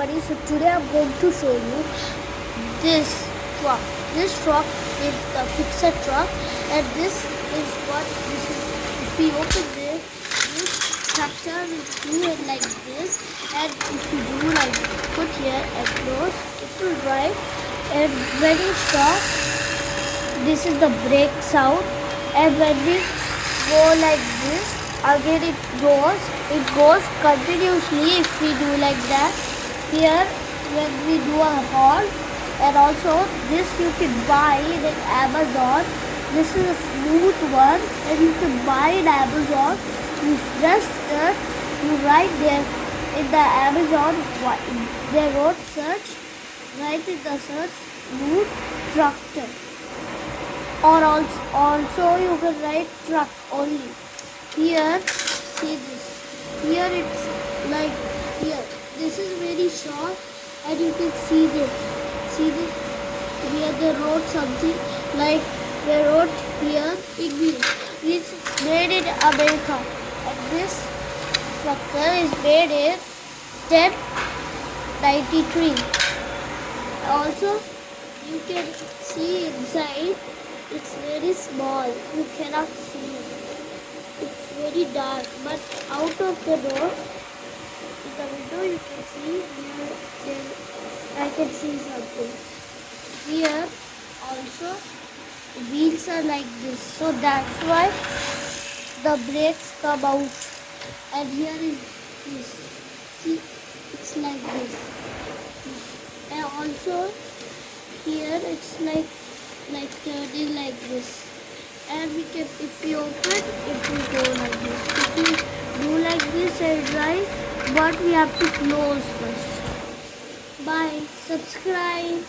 everybody, so today I'm going to show you this truck. This truck is the fixer truck, and this is what this is. If we open this tractor will do it like this, and if you do like put here and close, it will drive. And when it stops, this is the brake sound, and when we go like this, again it goes continuously if we do like that. Here when we do a halt, and also this you can buy in Amazon. This is a smooth one, and you can buy in Amazon. You just you write there in the Amazon, they wrote search, write in the search smooth tractor, or also you can write truck only. Here, see this. Here it's like here. This is very short, and you can see this. See this? Here they wrote something like they wrote here English. It's made in America, and this tractor is made in 1093. Also, you can see inside. It's very small. You cannot see it. It's very dark, but out of the door, in the window, you can see here. I can see something. Here also wheels are like this, so that's why the brakes come out. And here is this. See, it's like this. And also here it's like turning like this. And we can, if we open, it will go like this. If we do like this and drive, but we have to close first. Bye. Subscribe.